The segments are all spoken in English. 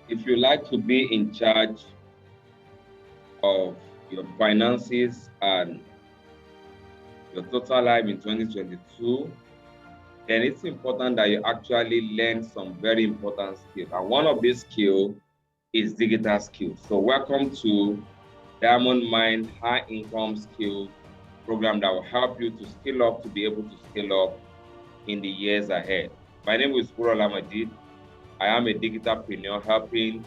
If you like to be in charge of your finances and your total life in 2022, then it's important that you actually learn some very important skills. And one of these skills is digital skills. So welcome to Diamond Mind High Income Skill program that will help you to skill up to be able to scale up in the years ahead. My name is Kurola Majid. I am a digitalpreneur helping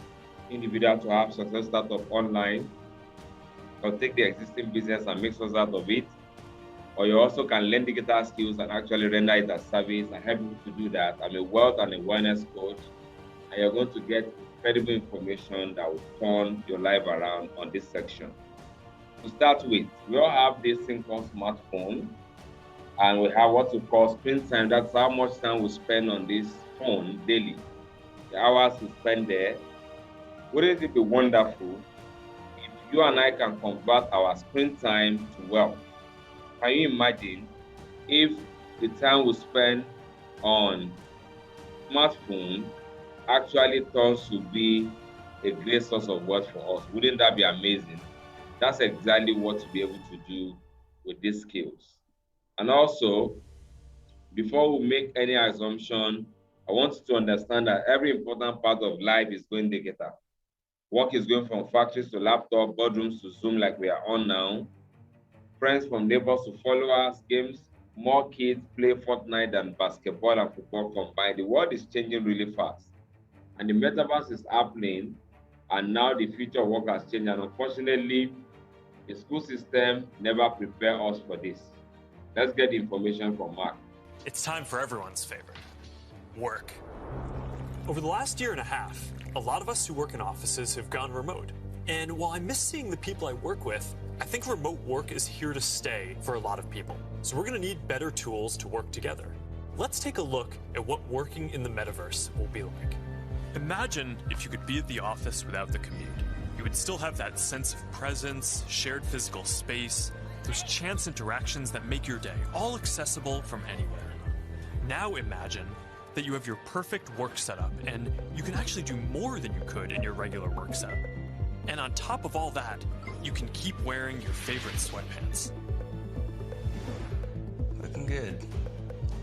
individuals to have success startup online or take the existing business and make sense out of it. Or you also can learn digital skills and actually render it as service and help you to do that. I'm a wealth and a wellness coach, and you're going to get incredible information that will turn your life around on this section. To start with, we all have this thing called smartphone, and we have what we call screen time. That's how much time we spend on this phone daily, the hours we spend there. Wouldn't it be wonderful if you and I can convert our screen time to wealth? Can you imagine if the time we spend on smartphone actually turns to be a great source of wealth for us? Wouldn't that be amazing? That's exactly what to be able to do with these skills. And also, before we make any assumption, I want you to understand that every important part of life is going digital. Work is going from factories to laptop, boardrooms to Zoom like we are on now. Friends from neighbors to followers, games, more kids play Fortnite than basketball and football combined. The world is changing really fast. And the metaverse is happening, and now the future of work has changed. And unfortunately, the school system never prepared us for this. Let's get the information from Mark. It's time for everyone's favorite, work. Over the last year and a half, a lot of us who work in offices have gone remote. And while I miss seeing the people I work with, I think remote work is here to stay for a lot of people. So we're going to need better tools to work together. Let's take a look at what working in the metaverse will be like. Imagine if you could be at the office without the commute. You would still have that sense of presence, shared physical space, those chance interactions that make your day all accessible from anywhere. Now imagine that you have your perfect work setup and you can actually do more than you could in your regular work setup. And on top of all that, you can keep wearing your favorite sweatpants. Looking good.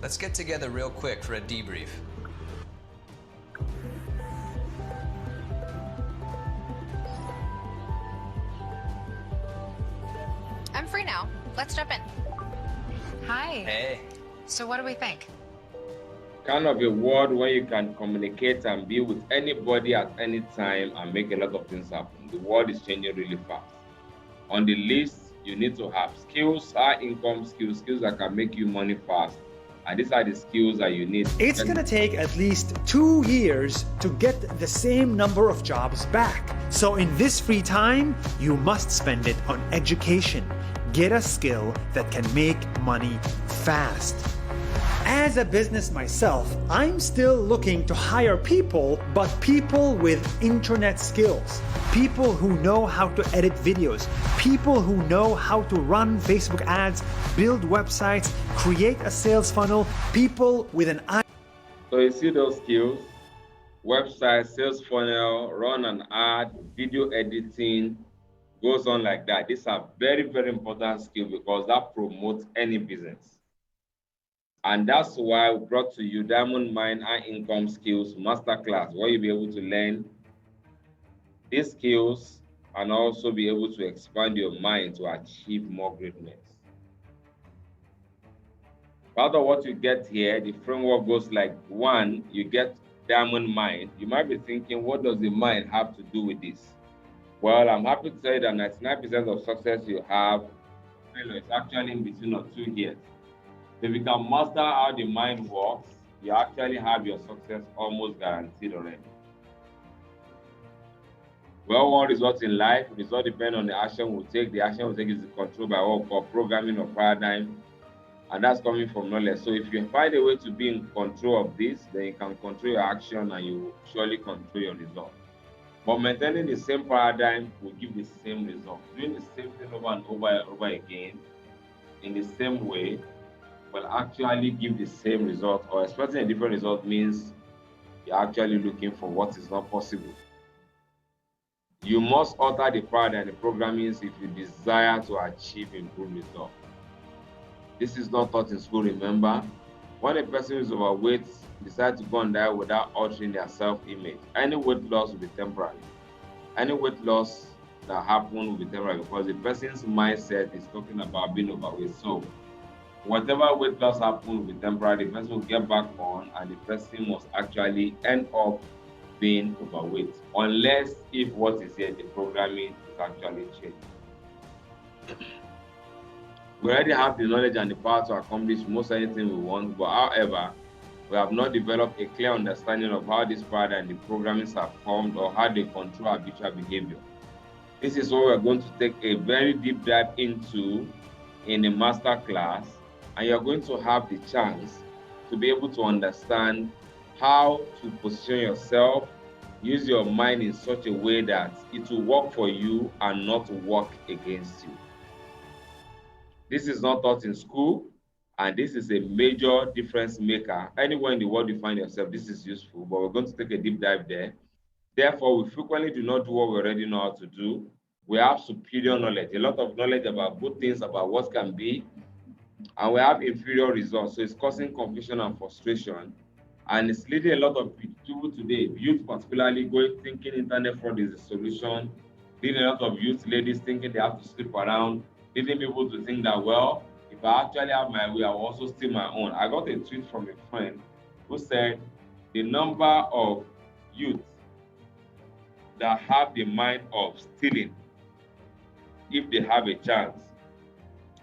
Let's get together real quick for a debrief. I'm free now. Let's jump in. Hi. Hey. So what do we think? Kind of a world where you can communicate and be with anybody at any time and make a lot of things happen. The world is changing really fast. On the list, you need to have skills, high income skills, skills that can make you money fast. And these are the skills that you need. It's going to take at least 2 years to get the same number of jobs back. So in this free time, you must spend it on education. Get a skill that can make money fast. As a business myself, I'm still looking to hire people, but people with internet skills. People who know how to edit videos. People who know how to run Facebook ads, build websites, create a sales funnel. People with an eye. So you see those skills: website, sales funnel, run an ad, video editing, goes on like that. These are very, very important skills because that promotes any business. And that's why we brought to you Diamond Mind High Income Skills Masterclass, where you'll be able to learn these skills and also be able to expand your mind to achieve more greatness. Part of what you get here, the framework goes like: one, you get Diamond Mind. You might be thinking, what does the mind have to do with this? Well, I'm happy to say that 99% of success you have, failure is actually in between of 2 years. If you can master how the mind works, you actually have your success almost guaranteed already. Well, what results in life? Results depend on the action we take. The action we take is controlled by what we call programming or paradigm, and that's coming from knowledge. So if you find a way to be in control of this, then you can control your action and you will surely control your result. But maintaining the same paradigm will give the same result. Doing the same thing over and over again in the same way will actually give the same result, or expecting a different result means you're actually looking for what is not possible. You must alter the paradigm and the programming if you desire to achieve improved results. This is not taught in school, remember? When a person is overweight, decides to go on diet without altering their self-image, any weight loss will be temporary. Any weight loss that happens will be temporary because the person's mindset is talking about being overweight. So whatever weight loss happens will be temporary. The person will get back on, and the person must actually end up being overweight, unless if what is here, the programming is actually changed. We already have the knowledge and the power to accomplish most anything we want, but however, we have not developed a clear understanding of how this paradigm and the programmings are formed or how they control our habitual behavior. This is what we're going to take a very deep dive into in the master class, and you're going to have the chance to be able to understand how to position yourself, use your mind in such a way that it will work for you and not work against you. This is not taught in school, and this is a major difference maker. Anywhere in the world you find yourself, this is useful, but we're going to take a deep dive there. Therefore, we frequently do not do what we already know how to do. We have superior knowledge, a lot of knowledge about good things, about what can be, and we have inferior results. So it's causing confusion and frustration, and it's leading a lot of people today, youth particularly, going thinking internet fraud is the solution, leading a lot of youth ladies thinking they have to sleep around, leading people to think that, well, if I actually have my way, I will also steal my own. I got a tweet from a friend who said the number of youth that have the mind of stealing, if they have a chance,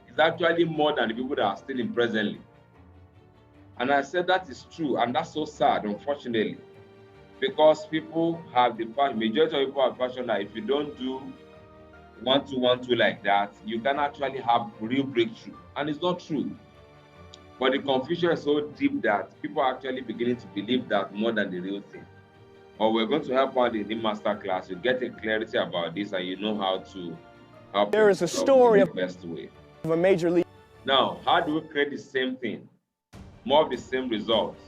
is actually more than the people that are stealing presently. And I said that is true, and that's so sad, unfortunately, because people have the passion, majority of people have passion that if you don't do 1 2 1 2 like that, you can actually have real breakthrough. And it's not true. But the confusion is so deep that people are actually beginning to believe that more than the real thing. But we're going to help out in the master class. You get a clarity about this, and you know how to help There is a yourself story in the best way. of a major league. Now, how do we create the same thing? More of the same results.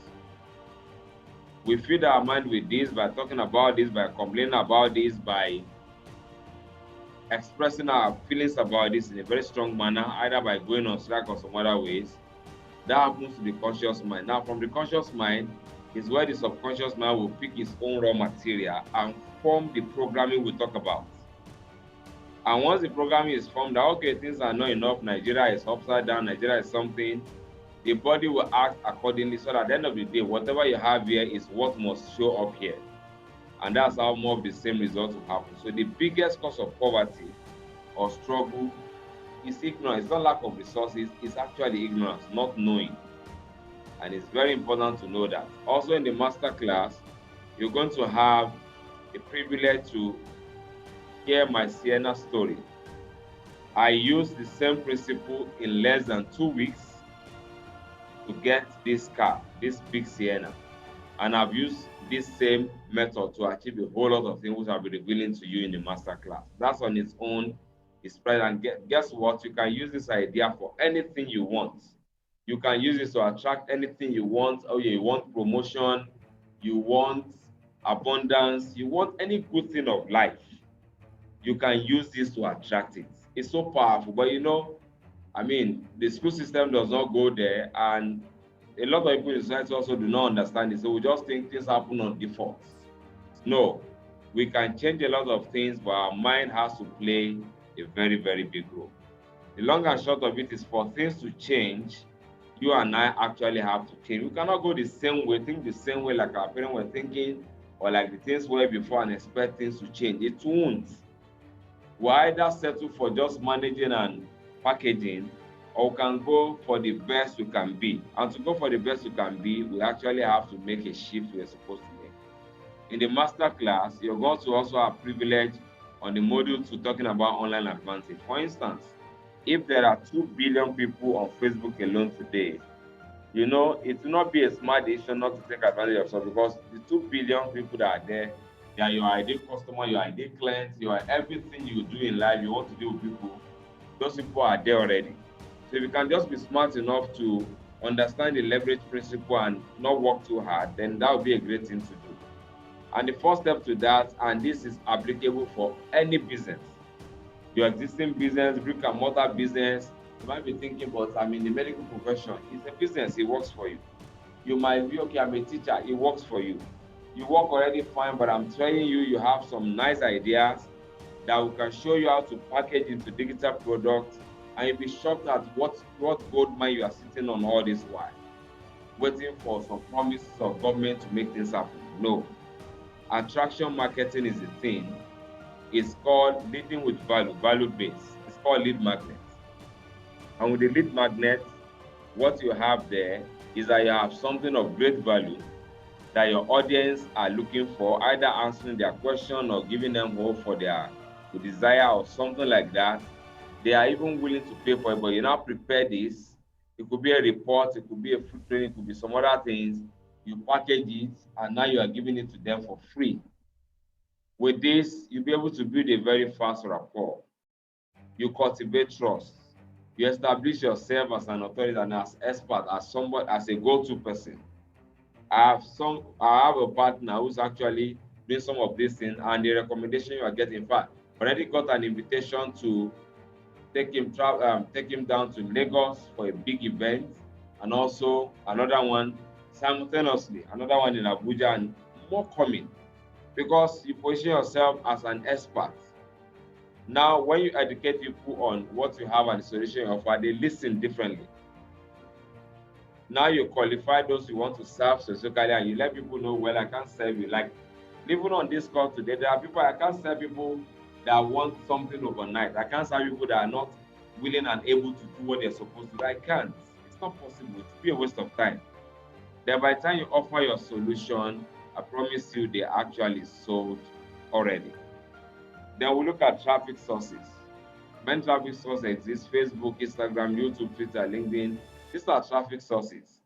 We feed our mind with this by talking about this, by complaining about this, by expressing our feelings about this in a very strong manner, either by going on strike or some other ways. That happens to the conscious mind. Now, from the conscious mind is where the subconscious mind will pick its own raw material and form the programming we talk about. And once the programming is formed, that okay, things are not enough, Nigeria is upside down, Nigeria is something, the body will act accordingly, so that at the end of the day, whatever you have here is what must show up here. And that's how more of the same results will happen. So the biggest cause of poverty or struggle is ignorance. It's not lack of resources, it's actually ignorance, not knowing. And it's very important to know that. Also in the master class, you're going to have the privilege to hear my Sienna story. I used the same principle in less than 2 weeks to get this car, this big Sienna. And I've used this same method to achieve a whole lot of things which I'll be revealing to you in the master class. That's on its own. It's spread, and guess what? You can use this idea for anything you want. You can use this to attract anything you want. Oh, yeah, you want promotion, you want abundance, you want any good thing of life. You can use this to attract it. It's so powerful, but you know, I mean, the school system does not go there, and a lot of people in society also do not understand it. So we just think things happen on default. No, we can change a lot of things, but our mind has to play a very, very big role. The long and short of it is, for things to change, you and I actually have to change. We cannot go the same way, think the same way like our parents were thinking, or like the things were before, and expect things to change. It won't. We either settle for just managing and packaging, or we can go for the best we can be. And to go for the best we can be, we actually have to make a shift we're supposed to make. In the master class, you're going to also have privilege on the module to talking about online advantage. For instance, if there are 2 billion people on Facebook alone today, you know, it will not be a smart decision not to take advantage of yourself, because the 2 billion people that are there, they are your ideal customer, your ideal client, your everything you do in life, you want to do with people. Those people are there already. So if you can just be smart enough to understand the leverage principle and not work too hard, then that would be a great thing to do. And the first step to that, and this is applicable for any business, your existing business, brick and mortar business, you might be thinking, but I'm in the medical profession. It's a business, it works for you. You might be, okay, I'm a teacher, it works for you. You work already fine, but I'm telling you, you have some nice ideas that we can show you how to package into digital products, and you'll be shocked at what gold mine you are sitting on all this while, waiting for some promises of government to make things happen. No. Attraction marketing is the thing. It's called leading with value based. It's called lead magnet. And with the lead magnet, what you have there is that you have something of great value that your audience are looking for, either answering their question or giving them hope for their desire or something like that. They are even willing to pay for it, but you now prepare this. It could be a report, it could be a free training, it could be some other things. You package it, and now you are giving it to them for free. With this, you'll be able to build a very fast rapport. You cultivate trust. You establish yourself as an authority and as expert, as somebody, as a go-to person. I have a partner who's actually doing some of these things, and the recommendation you are getting, in fact, already got an invitation to take him down to Lagos for a big event, and also another one simultaneously, another one in Abuja, and more coming, because you position yourself as an expert. Now, when you educate people on what you have and the solution you offer, they listen differently. Now you qualify those you want to serve specifically, and you let people know, well, I can't serve you. Like, even on this call today, there are people, I can't serve people that want something overnight. I can't serve people that are not willing and able to do what they're supposed to do. I can't. It's not possible. It will be a waste of time. Then by the time you offer your solution, I promise you they're actually sold already. Then we look at traffic sources. When traffic sources exist, Facebook, Instagram, YouTube, Twitter, LinkedIn, these are traffic sources.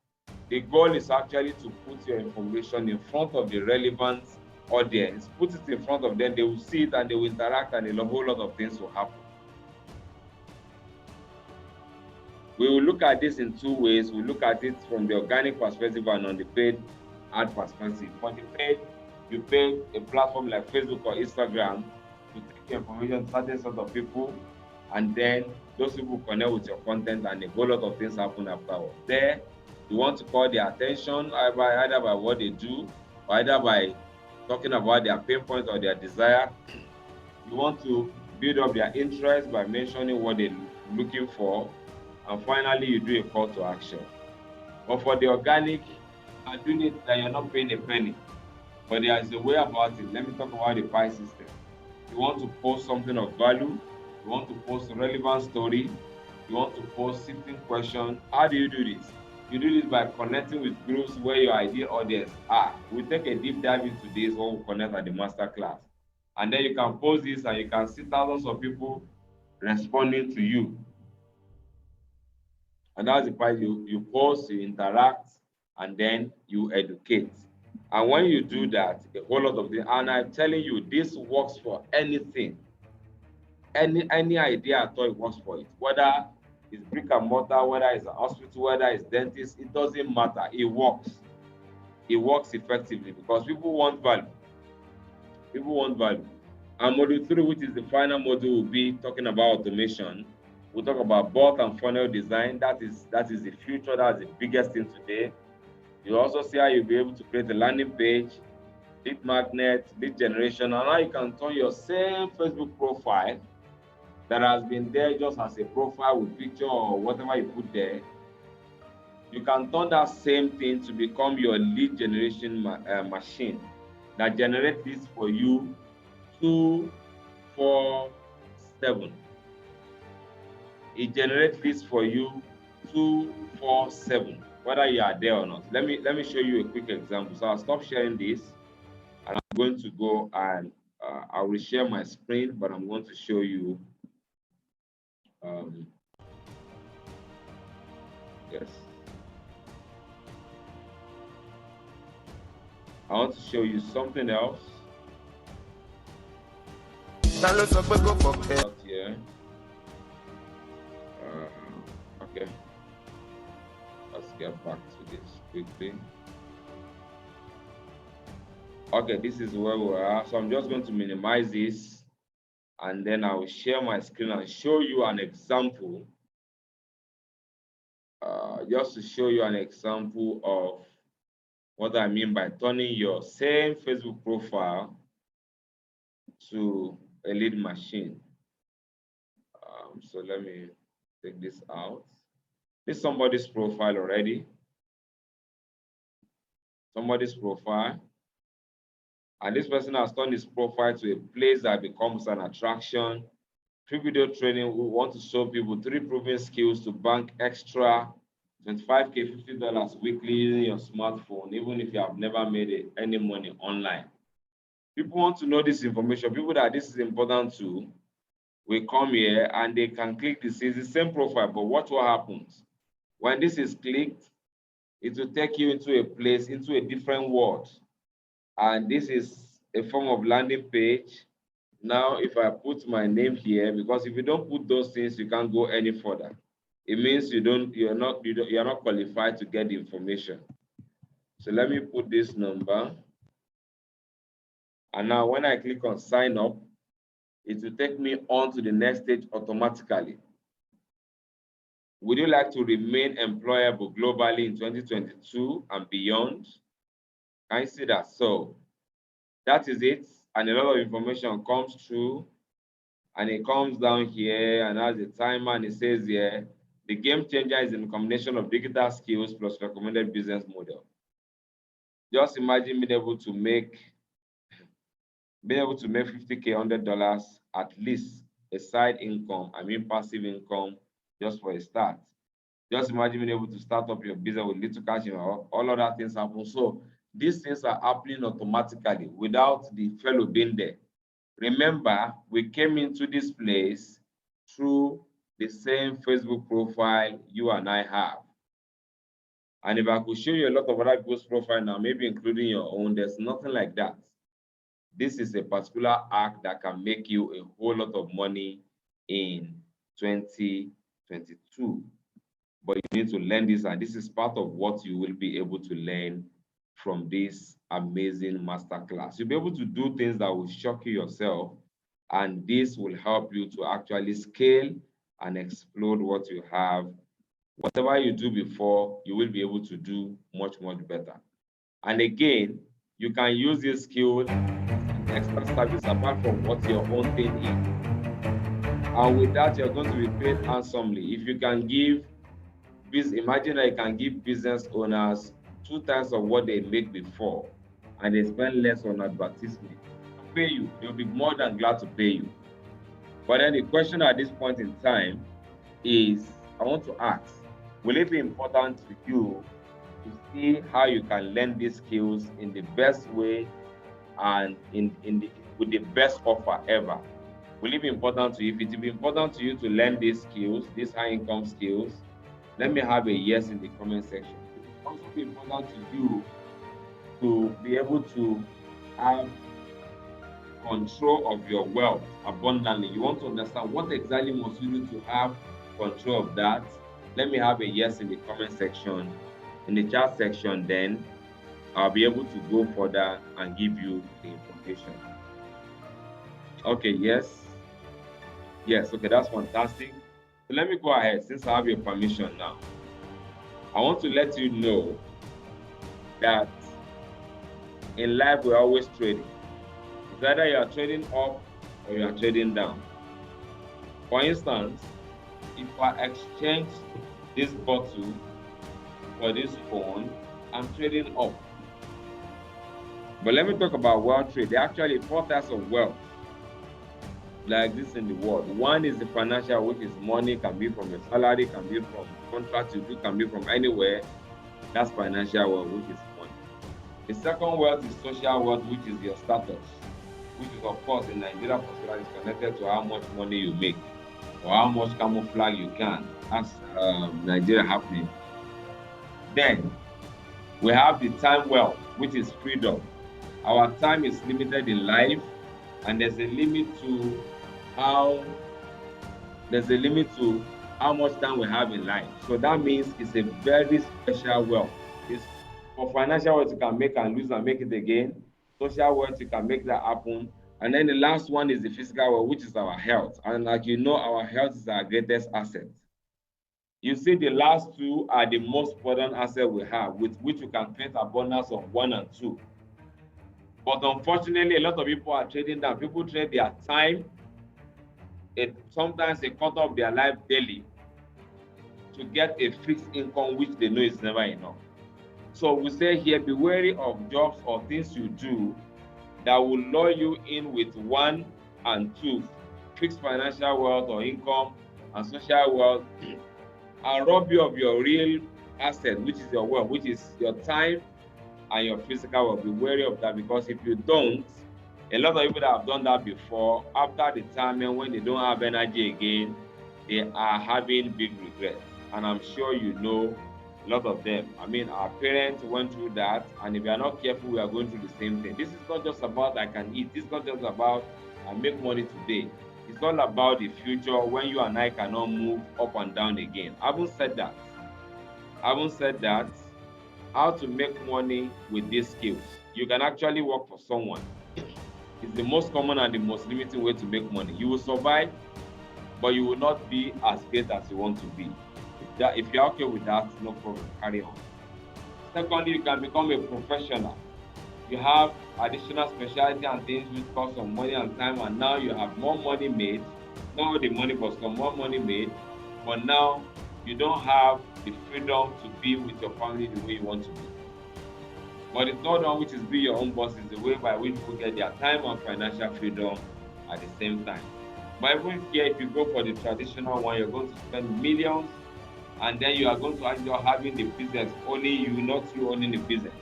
The goal is actually to put your information in front of the relevant audience, put it in front of them, they will see it and they will interact, and a whole lot of things will happen. We will look at this in two ways. We look at it from the organic perspective and on the paid ad perspective. For the paid, you pay a platform like Facebook or Instagram to take your information to certain sort of people, and then those people connect with your content, and a whole lot of things happen afterwards. There, you want to call their attention either by what they do, or either by talking about their pain point or their desire. You want to build up their interest by mentioning what they're looking for, and finally you do a call to action. But for the organic, you are doing it that you're not paying a penny, but there is a way about it. Let me talk about the pie system. You want to post something of value, you want to post a relevant story, you want to post sitting question. How do you do this? You do this by connecting with groups where your ideal audience are. We'll take a deep dive into this when we connect at the master class. And then you can post this and you can see thousands of people responding to you. And that's the part you post, you interact, and then you educate. And when you do that, a whole lot of things, and I'm telling you, this works for anything. Any idea at all, it works for it. Whether it's brick and mortar, whether it's a hospital, whether it's dentist, it doesn't matter. It works. It works effectively because people want value. People want value. And module 3, which is the final module, will be talking about automation. We'll talk about bot and funnel design. That is the future. That's the biggest thing today. You'll also see how you'll be able to create a landing page, lead magnet, lead generation, and now you can turn your same Facebook profile that has been there just as a profile with picture or whatever you put there. You can turn that same thing to become your lead generation machine that generates this for you 247. It generates this for you 247, whether you are there or not. Let me show you a quick example. So I'll stop sharing this, and I'm going to go and I will share my screen, but I'm going to show you. Yes. I want to show you something else. Out here. Okay. Let's get back to this quickly. Okay, this is where we are. So I'm just going to minimize this, and then I will share my screen and show you an example. Just to show you an example of what I mean by turning your same Facebook profile to a lead machine. So let me take this out. This is somebody's profile already. Somebody's profile. And this person has turned his profile to a place that becomes an attraction. Free video training. We want to show people 3 proven skills to bank extra $25K, $50 weekly using your smartphone, even if you have never made any money online. People want to know this information. People that this is important to will come here and they can click this. It's the same profile, but watch what happens. When this is clicked, it will take you into a place, into a different world. And this is a form of landing page. Now, if I put my name here, because if you don't put those things, you can't go any further. It means you're not qualified to get the information. So let me put this number. And now when I click on sign up, it will take me on to the next stage automatically. Would you like to remain employable globally in 2022 and beyond? Can you see that? So that is it. And a lot of information comes through, and it comes down here and has a timer, and it says here, the game changer is in a combination of digital skills plus recommended business model. Just imagine being able to make $50K, $100 at least a side income, passive income, just for a start. Just imagine being able to start up your business with little cash, all other things happen. So these things are happening automatically without the fellow being there. Remember, we came into this place through the same Facebook profile you and I have. And if I could show you a lot of other people's profile now, maybe including your own, there's nothing like that. This is a particular act that can make you a whole lot of money in 2022. But you need to learn this, and this is part of what you will be able to learn from this amazing masterclass. You'll be able to do things that will shock you yourself, and this will help you to actually scale and explode what you have. Whatever you do before, you will be able to do much, much better. And again, you can use this skill in extra service apart from what your own thing is. And with that, you're going to be paid handsomely. If you can give imagine that you can give business owners 2 times of what they make before, and they spend less on advertisement. They'll pay you. They'll be more than glad to pay you. But then the question at this point in time is, I want to ask, will it be important to you to see how you can learn these skills in the best way and with the best offer ever? Will it be important to you? If it will be important to you to learn these skills, these high income skills, let me have a yes in the comment section. It will also be important to you to be able to have control of your wealth abundantly. You want to understand what exactly must you do to have control of that? Let me have a yes in the comment section. In the chat section, then I'll be able to go further and give you the information. Okay, yes. Yes, okay, that's fantastic. So let me go ahead, since I have your permission now. I want to let you know that in life, we're always trading. It's either you are trading up or you are trading down. For instance, if I exchange this bottle for this phone, I'm trading up. But let me talk about wealth trade. There are actually 4 types of wealth like this in the world. One is the financial, which is money, can be from your salary, can be from contracts you do, can be from anywhere. That's financial wealth, which is money. The second wealth is social wealth, which is your status, which is, of course, in Nigeria, particularly, is connected to how much money you make or how much camouflage you can. That's Nigeria happening. Then we have the time wealth, which is freedom. Our time is limited in life, and there's a limit to how much time we have in life. So that means it's a very special wealth. It's for financial wealth, you can make and lose and make it again. social wealth, you can make that happen. And then the last one is the physical wealth, which is our health. And like you know, our health is our greatest asset. You see, the last two are the most important asset we have, with which we can create abundance of 1 and 2. But unfortunately, a lot of people are trading down. People trade their time. Sometimes they cut off their life daily to get a fixed income, which they know is never enough. So we say here, be wary of jobs or things you do that will lure you in with 1 and 2, fixed financial wealth or income and social wealth, and rob you of your real asset, which is your wealth, which is your time and your physical wealth. Be wary of that, because if you don't, a lot of people that have done that before, after retirement, when they don't have energy again, they are having big regrets. And I'm sure you know a lot of them. I mean, our parents went through that, and if we are not careful, we are going through the same thing. This is not just about I can eat. This is not just about I make money today. It's all about the future, when you and I cannot move up and down again. I haven't said that. How to make money with these skills. You can actually work for someone. It's the most common and the most limiting way to make money. You will survive, but you will not be as great as you want to be. If you're okay with that, no problem, carry on. Secondly, you can become a professional. You have additional specialty and things which cost some money and time, and now you have more money made. Not the money, but some more money made. But now you don't have the freedom to be with your family the way you want to be. But the third one, which is be your own boss, is the way by which people get their time and financial freedom at the same time. But even here, if you go for the traditional one, you're going to spend millions, and then you are going to end up having the business, only you, not you owning the business.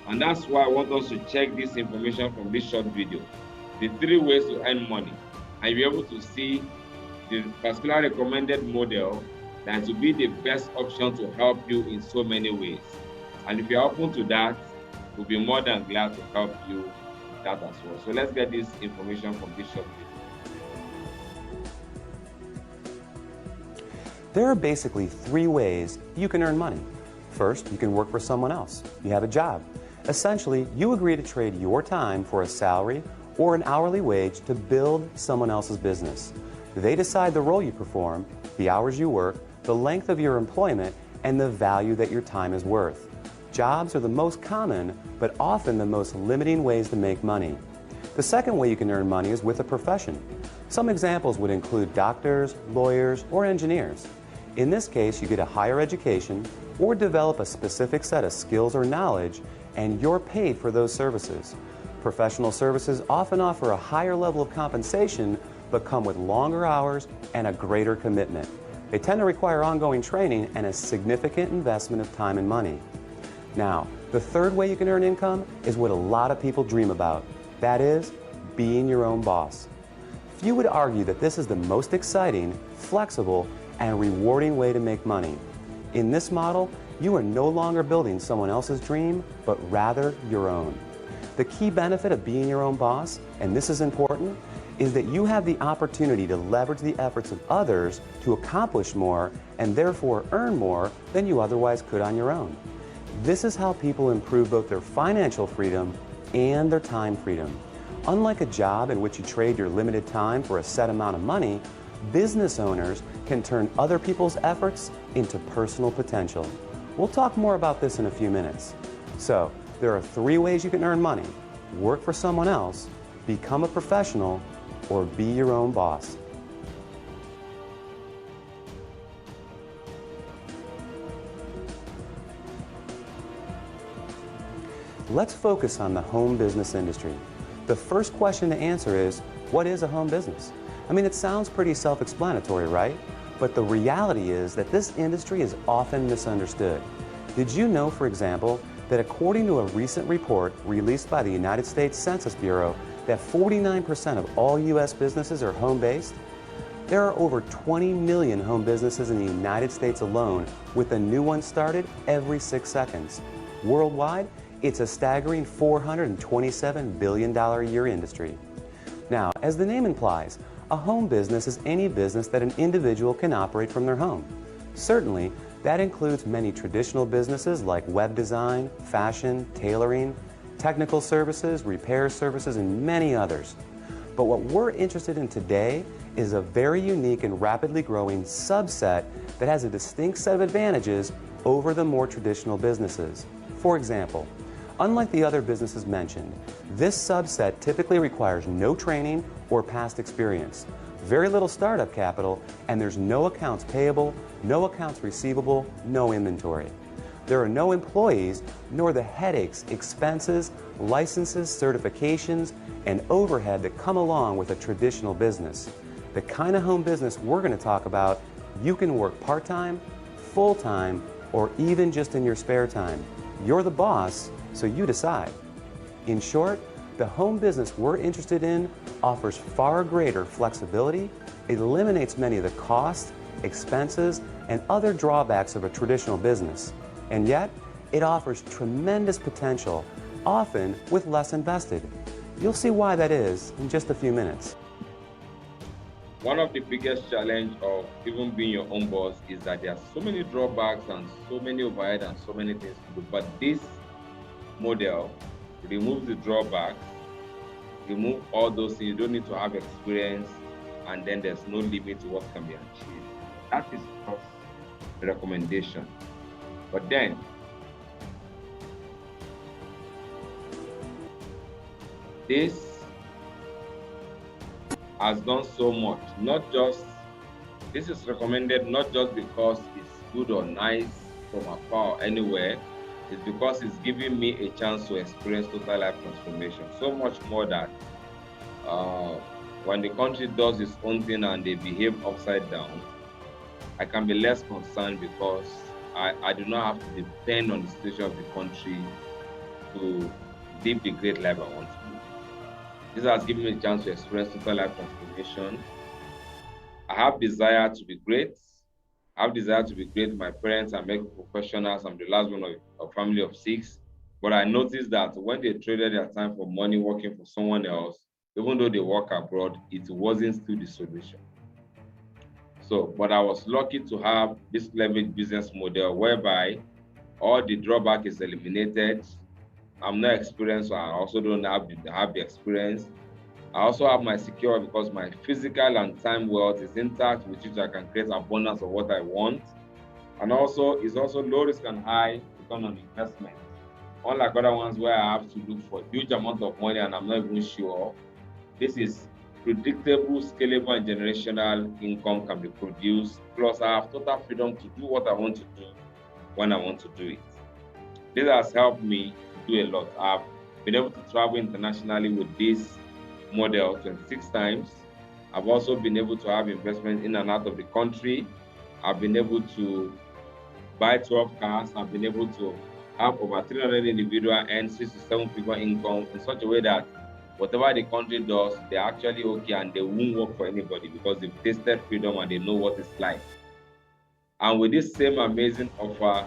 And that's why I want us to check this information from this short video. The 3 ways to earn money. And you'll be able to see the particular recommended model that will be the best option to help you in so many ways. And if you're open to that, we'll be more than glad to help you with that as well. So let's get this information from this short video. There are basically 3 ways you can earn money. First, you can work for someone else. You have a job. Essentially, you agree to trade your time for a salary or an hourly wage to build someone else's business. They decide the role you perform, the hours you work, the length of your employment, and the value that your time is worth. Jobs are the most common, but often the most limiting ways to make money. The second way you can earn money is with a profession. Some examples would include doctors, lawyers, or engineers. In this case, you get a higher education or develop a specific set of skills or knowledge, and you're paid for those services. Professional services often offer a higher level of compensation, but come with longer hours and a greater commitment. They tend to require ongoing training and a significant investment of time and money. Now, the third way you can earn income is what a lot of people dream about. That is, being your own boss. Few would argue that this is the most exciting, flexible, and rewarding way to make money. In this model, you are no longer building someone else's dream, but rather your own. The key benefit of being your own boss, and this is important, is that you have the opportunity to leverage the efforts of others to accomplish more and therefore earn more than you otherwise could on your own. This is how people improve both their financial freedom and their time freedom. Unlike a job in which you trade your limited time for a set amount of money, business owners can turn other people's efforts into personal potential. We'll talk more about this in a few minutes. So, there are 3 ways you can earn money: work for someone else, become a professional, or be your own boss. Let's focus on the home business industry. The first question to answer is, what is a home business? I mean, it sounds pretty self-explanatory, right? But the reality is that this industry is often misunderstood. Did you know, for example, that according to a recent report released by the United States Census Bureau, that 49% of all U.S. businesses are home-based? There are over 20 million home businesses in the United States alone, with a new one started every 6 seconds. Worldwide, it's a staggering $427 billion a year industry. Now, as the name implies, a home business is any business that an individual can operate from their home. Certainly, that includes many traditional businesses like web design, fashion, tailoring, technical services, repair services, and many others. But what we're interested in today is a very unique and rapidly growing subset that has a distinct set of advantages over the more traditional businesses. For example, unlike the other businesses mentioned, this subset typically requires no training or past experience, very little startup capital, and there's no accounts payable, no accounts receivable, no inventory. There are no employees, nor the headaches, expenses, licenses, certifications, and overhead that come along with a traditional business. The kind of home business we're going to talk about, you can work part-time, full-time, or even just in your spare time. You're the boss, so you decide. In short, the home business we're interested in offers far greater flexibility, eliminates many of the costs, expenses, and other drawbacks of a traditional business. And yet, it offers tremendous potential, often with less invested. You'll see why that is in just a few minutes. One of the biggest challenges of even being your own boss is that there are so many drawbacks and so many overhead and so many things to do. But this model removes the drawbacks, remove all those things. You don't need to have experience, and then there's no limit to what can be achieved. That is just the recommendation. But then, this has done so much. This is recommended not just because it's good or nice from afar or anywhere. It's because it's giving me a chance to experience total life transformation. So much more that when the country does its own thing and they behave upside down, I can be less concerned because I do not have to depend on the situation of the country to live the great life I want to live. This has given me a chance to experience total life transformation. I have desire to be great. I have desire to be great. My parents are medical professionals. I'm the last one of a family of 6. But I noticed that when they traded their time for money working for someone else, even though they work abroad, it wasn't still the solution. But I was lucky to have this leverage business model whereby all the drawback is eliminated. I'm not experienced, so I also don't have the experience. I also have my security because my physical and time wealth is intact, with which I can create abundance of what I want. And also, it's also low risk and high return on investment. Unlike other ones where I have to look for a huge amount of money and I'm not even sure, this is predictable, scalable, and generational income can be produced. Plus, I have total freedom to do what I want to do when I want to do it. This has helped me do a lot. I've been able to travel internationally with this model 26 times. I've also been able to have investment in and out of the country. I've been able to buy 12 cars. I've been able to have over 300 individuals earn 6 to 7 figure income in such a way that whatever the country does, they're actually okay and they won't work for anybody because they've tasted freedom and they know what it's like. And with this same amazing offer,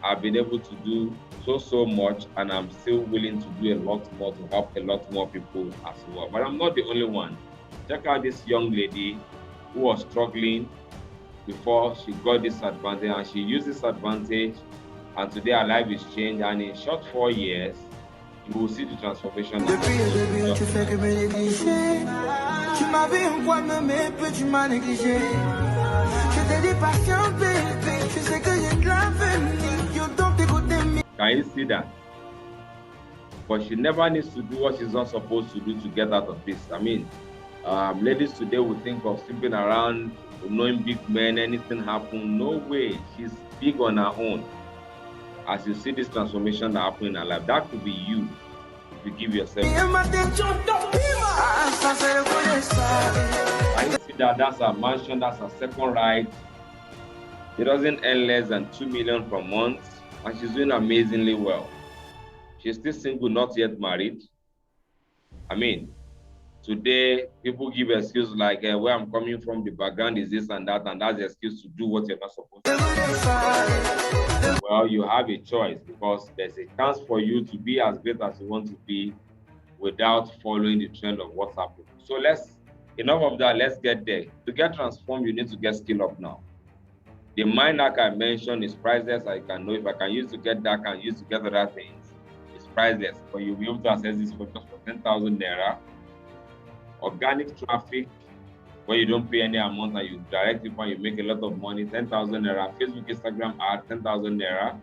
I've been able to do so much, and I'm still willing to do a lot more to help a lot more people as well. But I'm not the only one. Check out this young lady who was struggling before she got this advantage, and she used this advantage, and today her life is changed, and in short 4 years, you will see the transformation. Can you see that? But she never needs to do what she's not supposed to do to get out of this. I mean, ladies today will think of sleeping around, knowing big men, anything happen. No way. She's big on her own. As you see this transformation that happen in her life, that could be you if you give yourself. And you see that that's her mansion, that's her second ride. She doesn't earn less than 2 million per month, and she's doing amazingly well. She's still single, not yet married. I mean, today people give excuses like where I'm coming from, the background is this and that's the excuse to do what you're not supposed to do. Well, you have a choice because there's a chance for you to be as great as you want to be without following the trend of what's happening. So enough of that, let's get there. To get transformed, you need to get skill up now. The mind hack I mentioned is priceless. I can know if I can use to get that, I can use to get other things. It's priceless, but you'll be able to access this for just for 10,000 naira. Organic traffic, where you don't pay any amount and you direct people and you make a lot of money, 10,000 naira. Facebook, Instagram ad, 10,000 naira.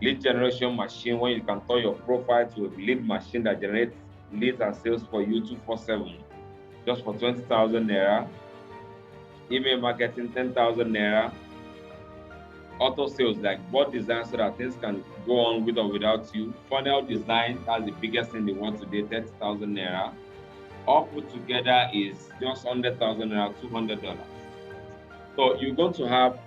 Lead generation machine, when you can turn your profile to a lead machine that generates leads and sales for you 247, just for 20,000 naira. Email marketing, 10,000 naira. Auto sales, like bot design, so that things can go on with or without you. Funnel design, that's the biggest thing they want today, 30,000 naira. All put together is just 100,000 naira, $200. So you're going to have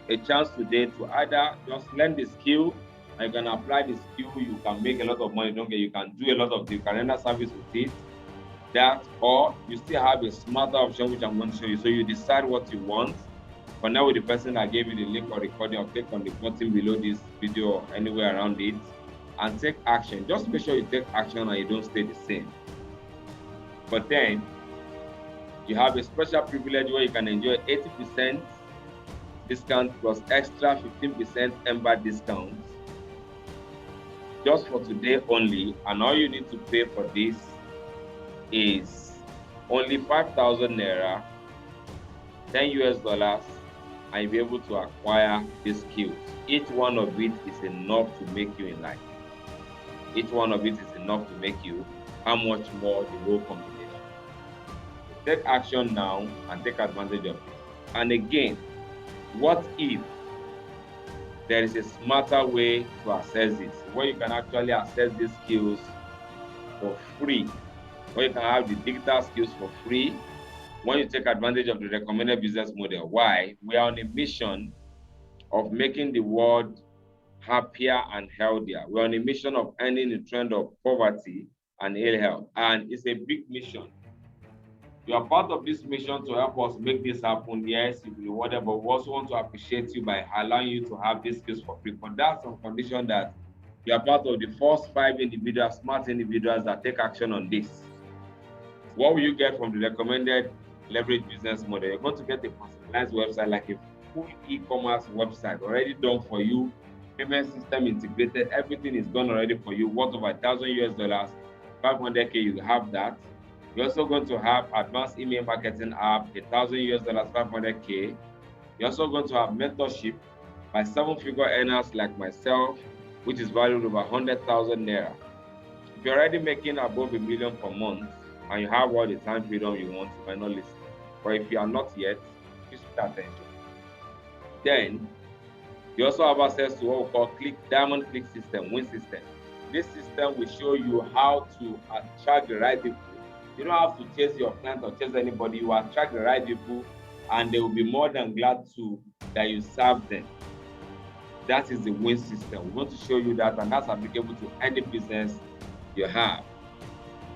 a chance today to either just learn the skill, and you can apply the skill, you can make a lot of money, you can do a lot of, you can render service with it. That, or you still have a smarter option, which I'm going to show you. So you decide what you want. Connect with the person that gave you the link or recording, or click on the button below this video or anywhere around it and take action. Just make sure you take action and you don't stay the same. But then you have a special privilege where you can enjoy 80% discount plus extra 15% Ember discounts just for today only. And all you need to pay for this is only 5,000 naira, 10 US dollars, and you'll be able to acquire these skills. Each one of it is enough to make you in life. Each one of it is enough to make you how much more the whole combination. Take action now and take advantage of it. And again, what if there is a smarter way to access this, where you can actually access these skills for free, where you can have the digital skills for free, when you take advantage of the recommended business model? Why? We are on a mission of making the world happier and healthier. We're on a mission of ending the trend of poverty and ill health. And it's a big mission. You are part of this mission to help us make this happen. Yes, you'll be rewarded, but we also want to appreciate you by allowing you to have these skills for free. But that's on condition that you are part of the first 5 individuals, smart individuals that take action on this. What will you get from the recommended leverage business model? You're going to get a personalized website, like a full e-commerce website already done for you, payment system integrated, everything is done already for you, worth over 1,000 US dollars, 500K, you have that. You're also going to have advanced email marketing app, 1,000 US dollars, 500K. You're also going to have mentorship by 7-figure earners like myself, which is valued over 100,000 naira. If you're already making above $1 million per month, and you have all the time freedom you want, you might not listen. But if you are not yet, please pay attention. Then, you also have access to what we call Diamond Click System, Win System. This system will show you how to attract the right people. You don't have to chase your client or chase anybody. You attract the right people, and they will be more than glad that you serve them. That is the Win System. We want to show you that, and that's applicable to any business you have.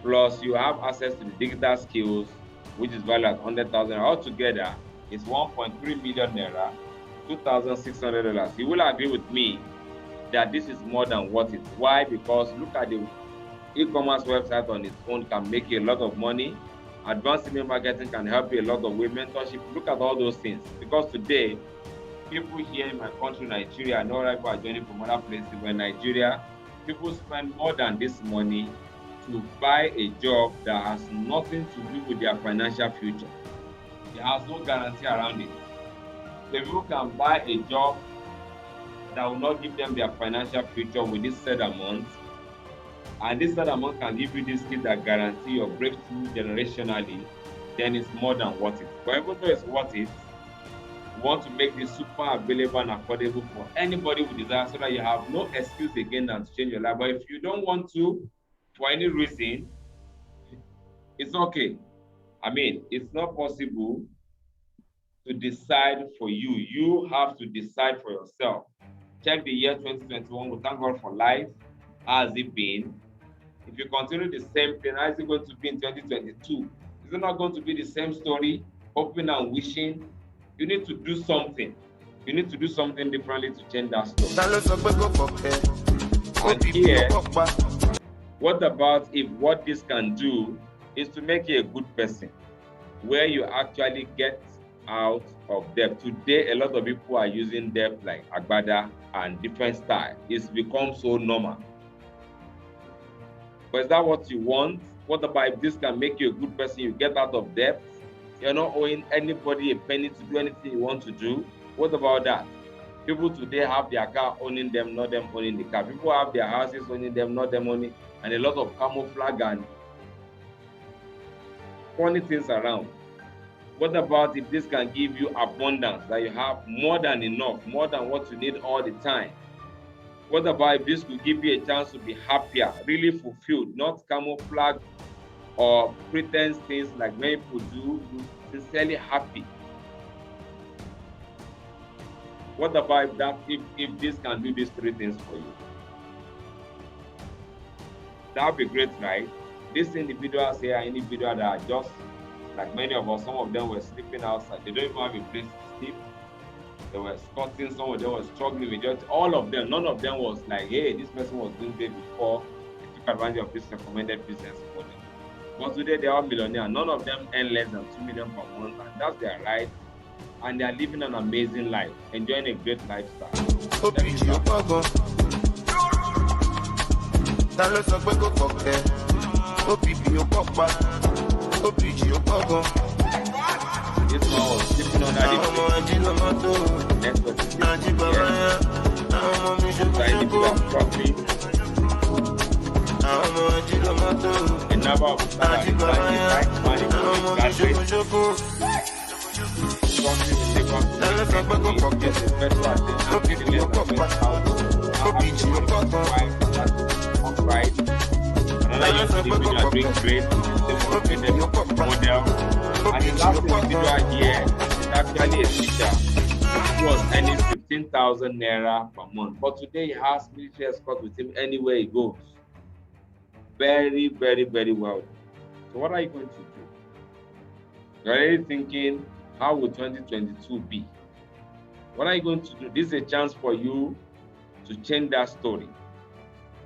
Plus, you have access to the digital skills, which is valued at 100,000. Altogether, it's 1.3 million naira, $2,600. You will agree with me that this is more than worth it. Why? Because look at the e-commerce website on its own can make you a lot of money. Advanced email marketing can help you a lot of way. Mentorship, look at all those things. Because today, people here in my country, Nigeria, I know people are joining from other places, but in Nigeria, people spend more than this money to buy a job that has nothing to do with their financial future. It has no guarantee around it. The people can buy a job that will not give them their financial future with this said amount, and this said amount can give you this skill that guarantee your breakthrough generationally, then it's more than worth it. But even though it's worth it, we want to make this super available and affordable for anybody who desires, so that you have no excuse again than to change your life. But if you don't want to, for any reason, it's okay. I mean, it's not possible to decide for you. You have to decide for yourself. Check the year 2021. We thank God for life. How has it been? If you continue the same thing, how is it going to be in 2022? Is it not going to be the same story, hoping and wishing? You need to do something. You need to do something differently to change that story. And here, what about if what this can do is to make you a good person, where you actually get out of debt. Today, a lot of people are using debt like agbada and different style. It's become so normal. But is that what you want? What about if this can make you a good person, you get out of debt? You're not owing anybody a penny to do anything you want to do. What about that? People today have their car owning them, not them owning the car. People have their houses owning them, not them owning, and a lot of camouflage and funny things around. What about if this can give you abundance, that you have more than enough, more than what you need all the time? What about if this could give you a chance to be happier, really fulfilled, not camouflage or pretense things like many people do, you sincerely happy? What about if this can do these three things for you? That would be great, right? These individuals here are individuals that are just like many of us. Some of them were sleeping outside. They don't even have a place to sleep. They were squatting. Some of them were struggling with just all of them. None of them was like, hey, this person was doing great before they took advantage of this recommended business model. But today they are millionaires. None of them earn less than 2 million per month, and that's their right. And they are living an amazing life, enjoying a great lifestyle. This one was sleeping under the next person. A number of another young individual doing great with the model. And the last individual here is actually a teacher who was earning 15,000 naira per month. But today he has military escort with him anywhere he goes. Very, very, very well. So what are you going to do? You're already thinking, how will 2022 be? What are you going to do? This is a chance for you to change that story.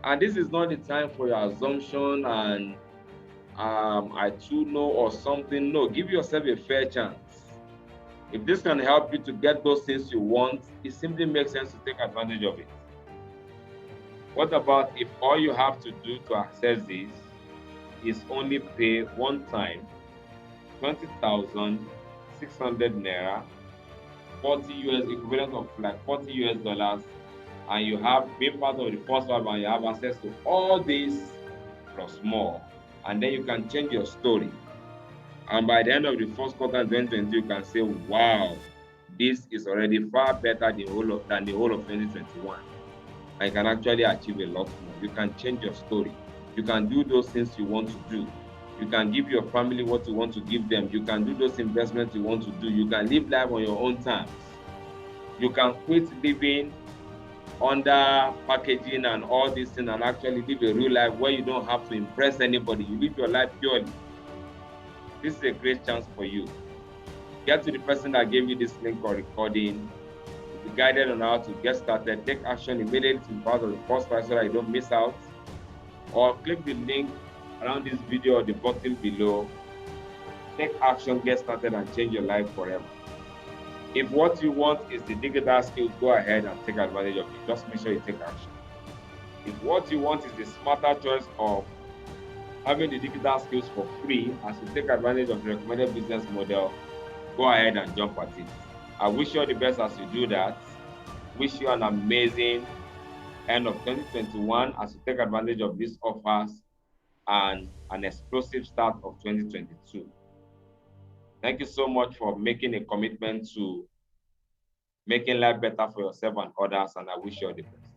And this is not the time for your assumption and I too know or something. No, give yourself a fair chance. If this can help you to get those things you want, it simply makes sense to take advantage of it. What about if all you have to do to access this is only pay one time 20,600 naira, 40 US equivalent of like 40 US dollars, and you have been part of the first one and you have access to all this plus more, and then you can change your story. And by the end of the first quarter 2022, you can say, wow, this is already far better than the whole of 2021. And you can actually achieve a lot more. You can change your story. You can do those things you want to do. You can give your family what you want to give them. You can do those investments you want to do. You can live life on your own terms. You can quit living under packaging and all these things and actually live a real life where you don't have to impress anybody. You live your life purely. This is a great chance for you. Get to the person that gave you this link or recording. Be guided on how to get started. Take action immediately to be part of the first prize so that you don't miss out. Or click the link around this video or the button below. Take action, get started, and change your life forever. If what you want is the digital skills, go ahead and take advantage of it. Just make sure you take action. If what you want is the smarter choice of having the digital skills for free as you take advantage of the recommended business model, go ahead and jump at it. I wish you all the best as you do that. Wish you an amazing end of 2021 as you take advantage of these offers and an explosive start of 2022. Thank you so much for making a commitment to making life better for yourself and others, and I wish you all the best.